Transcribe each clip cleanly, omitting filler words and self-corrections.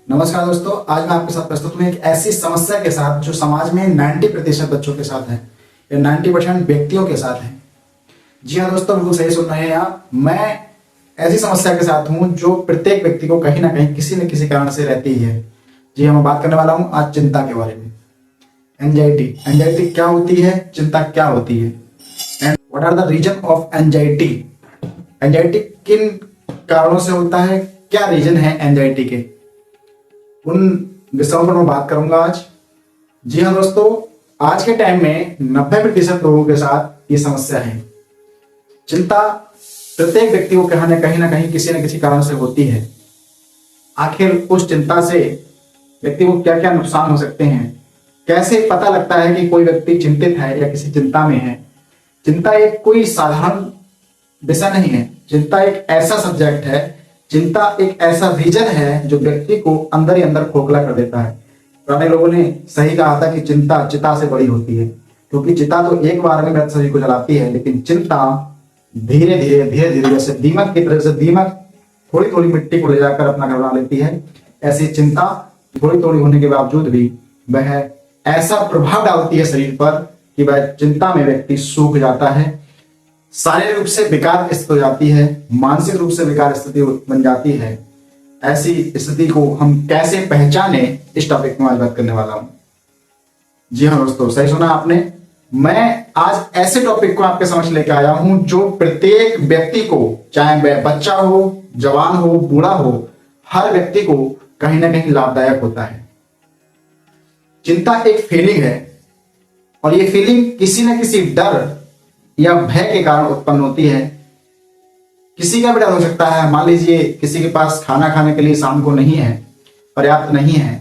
नमस्कार दोस्तों, आज मैं आपके साथ प्रस्तुत हूँ एक ऐसी समस्या के साथ जो समाज में 90% बच्चों के साथ है या 90% व्यक्तियों के साथ है। जी हाँ दोस्तों, बिल्कुल सही सुन रहे हैं आप। मैं ऐसी समस्या के साथ हूँ जो प्रत्येक व्यक्ति को कहीं ना कहीं किसी न किसी कारण से रहती ही है। जी हाँ, मैं बात करने वाला हूँ आज चिंता के बारे में। एंजाइटी एंजाइटी क्या होती है, चिंता क्या होती है, and what are the reason of anxiety. Anxiety किन कारणों से होता है, क्या रीजन है एंजाइटी के, उन विषयों पर मैं बात करूंगा आज। जी हाँ दोस्तों, आज के टाइम में 90% लोगों के साथ ये समस्या है। चिंता प्रत्येक व्यक्ति को कहीं ना कहीं किसी न किसी कारण से होती है। आखिर उस चिंता से व्यक्ति को क्या क्या नुकसान हो सकते हैं, कैसे पता लगता है कि कोई व्यक्ति चिंतित है या किसी चिंता में है। चिंता एक कोई साधारण विषय नहीं है। चिंता एक ऐसा सब्जेक्ट है, चिंता एक ऐसा रीजन है जो व्यक्ति को अंदर ही अंदर खोखला कर देता है। पुराने लोगों ने सही कहा था कि चिंता चिता से बड़ी होती है, क्योंकि चिता तो एक बार में मृत शरीर को जलाती है, लेकिन चिंता धीरे धीरे जैसे दीमक की तरह से दीमक थोड़ी थोड़ी मिट्टी को ले जाकर अपना घर बना लेती है, ऐसी चिंता थोड़ी थोड़ी होने के बावजूद भी वह ऐसा प्रभाव डालती है शरीर पर कि वह चिंता में व्यक्ति सूख जाता है, शारीरिक रूप से विकार स्थिति हो जाती है, मानसिक रूप से विकार स्थिति बन जाती है। ऐसी स्थिति को हम कैसे पहचाने, इस टॉपिक में आज बात करने वाला हूं। जी हाँ दोस्तों, सही सुना आपने। मैं आज ऐसे टॉपिक को आपके समक्ष लेकर आया हूं जो प्रत्येक व्यक्ति को, चाहे वह बच्चा हो, जवान हो, बूढ़ा हो, हर व्यक्ति को कहीं ना कहीं लाभदायक होता है। चिंता एक फीलिंग है और ये फीलिंग किसी न किसी डर या भय के कारण उत्पन्न होती है। किसी का भी डर हो सकता है। मान लीजिए किसी के पास खाना खाने के लिए शाम को नहीं है, पर्याप्त नहीं है,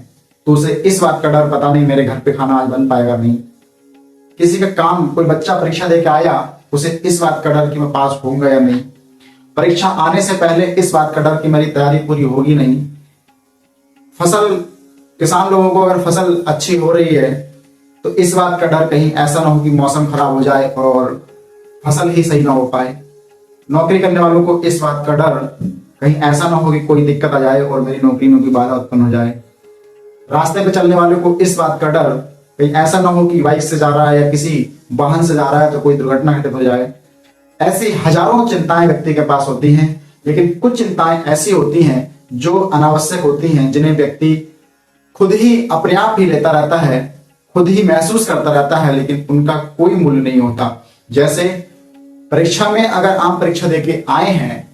तो उसे इस बात का डर, पता नहीं मेरे घर पे खाना आज बन पाएगा नहीं। किसी का काम, कोई बच्चा परीक्षा देके आया, उसे इस बात का डर कि मैं पास होऊंगा या नहीं। परीक्षा आने से पहले इस बात का डर कि मेरी तैयारी पूरी होगी नहीं। फसल, किसान लोगों को अगर फसल अच्छी हो रही है तो इस बात का डर कहीं ऐसा ना हो कि मौसम खराब हो जाए और फसल ही सही ना हो पाए। नौकरी करने वालों को इस बात का डर कहीं ऐसा ना हो कि कोई दिक्कत आ जाए और मेरी नौकरी में कोई बाधा उत्पन्न हो जाए। रास्ते पे चलने वालों को इस बात का डर कहीं ऐसा ना हो कि बाइक से जा रहा है या किसी वाहन से जा रहा है तो कोई दुर्घटना घटित हो जाए। ऐसी हजारों चिंताएं व्यक्ति के पास होती हैं, लेकिन कुछ चिंताएं ऐसी होती हैं जो अनावश्यक होती हैं, जिन्हें व्यक्ति खुद ही अपने आप ही लेता रहता है, खुद ही महसूस करता रहता है, लेकिन उनका कोई मूल्य नहीं होता। जैसे परीक्षा में अगर आप परीक्षा देके आए हैं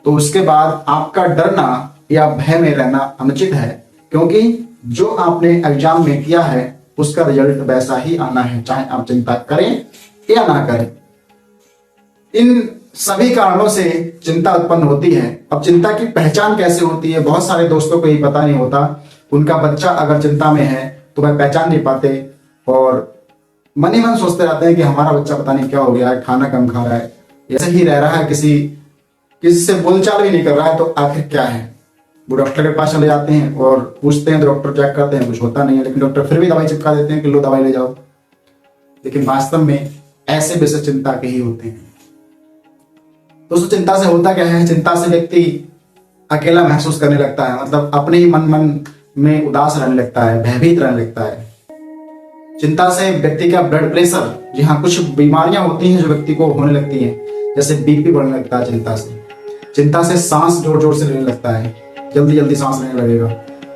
तो उसके बाद आपका डरना या भय में रहना अनुचित है, क्योंकि जो आपने एग्जाम में किया है उसका रिजल्ट वैसा ही आना है, चाहे आप चिंता करें या ना करें। इन सभी कारणों से चिंता उत्पन्न होती है। अब चिंता की पहचान कैसे होती है, बहुत सारे दोस्तों को ये पता नहीं होता। उनका बच्चा अगर चिंता में है तो वह पहचान नहीं पाते और मन ही मन सोचते रहते हैं कि हमारा बच्चा पता नहीं क्या हो गया है, खाना कम खा रहा है, ऐसे ही रह रहा है, किसी से बोलचाल भी नहीं कर रहा है, तो आखिर क्या है। वो डॉक्टर के पास चले जाते हैं और पूछते हैं, तो डॉक्टर चेक करते हैं, कुछ होता नहीं है, लेकिन डॉक्टर फिर भी दवाई चिपका देते हैं कि लो दवाई ले जाओ। लेकिन वास्तव में ऐसे विषय चिंता के ही होते हैं। दोस्तों, चिंता से होता क्या है, चिंता से व्यक्ति अकेला महसूस करने लगता है, मतलब अपने ही मन में उदास रहने लगता है, भयभीत रहने लगता है। चिंता से व्यक्ति का ब्लड प्रेशर, जी हाँ, कुछ बीमारियां होती हैं जो व्यक्ति को होने लगती हैं, जैसे बीपी बढ़ने लगता है चिंता से सांस जोर जोर से लेने लगता है, जल्दी जल्दी सांस लेने लगेगा।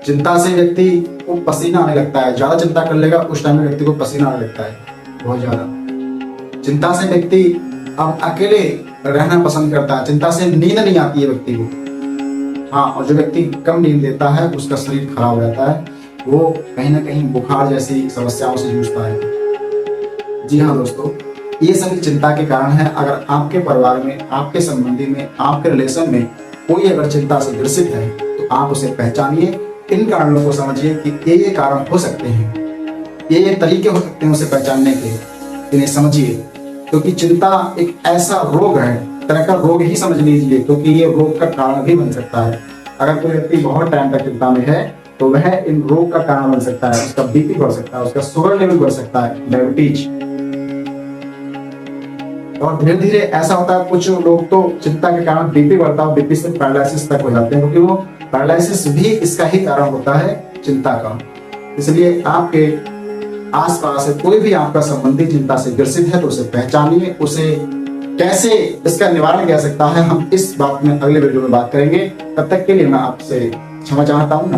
चिंता से व्यक्ति को पसीना आने लगता है, ज्यादा चिंता कर लेगा उस टाइम में व्यक्ति को पसीना आने लगता है, बहुत ज्यादा। चिंता से व्यक्ति अब अकेले रहना पसंद करता है। चिंता से नींद नहीं आती है व्यक्ति को। हाँ, और जो व्यक्ति कम नींद लेता है उसका शरीर खराब हो जाता है, वो कहीं ना कहीं बुखार जैसी समस्याओं से जूझता है। जी हाँ दोस्तों, ये सभी चिंता के कारण है। अगर आपके परिवार में, आपके संबंधी में, आपके रिलेशन में कोई अगर चिंता से ग्रसित है तो आप उसे पहचानिए, इन कारणों को समझिए कि ये कारण हो सकते हैं, ये तरीके हो सकते हैं उसे पहचानने के, इन्हें समझिए। क्योंकि चिंता एक ऐसा रोग है, तरह का रोग ही समझ लीजिए, क्योंकि ये रोग का कारण भी बन सकता है। अगर कोई व्यक्ति बहुत टाइम तक चिंता में है तो वह इन रोग का कारण बन सकता है। उसका बीपी बढ़ सकता है, उसका शुगर लेवल बढ़ सकता है, डायबिटीज। और धीरे धीरे ऐसा होता है, कुछ लोग तो चिंता के कारण बीपी बढ़ता है, बीपी से पैरालिसिस तक हो जाते हैं, क्योंकि वो पैरालिसिस भी इसका ही कारण होता है, चिंता का। इसलिए आपके आसपास कोई भी आपका संबंधी चिंता से ग्रसित है तो उसे पहचानिए, उसे कैसे इसका निवारण किया सकता है, हम इस बात में अगले वीडियो में बात करेंगे। तब तक के लिए मैं आपसे क्षमा चाहता हूँ।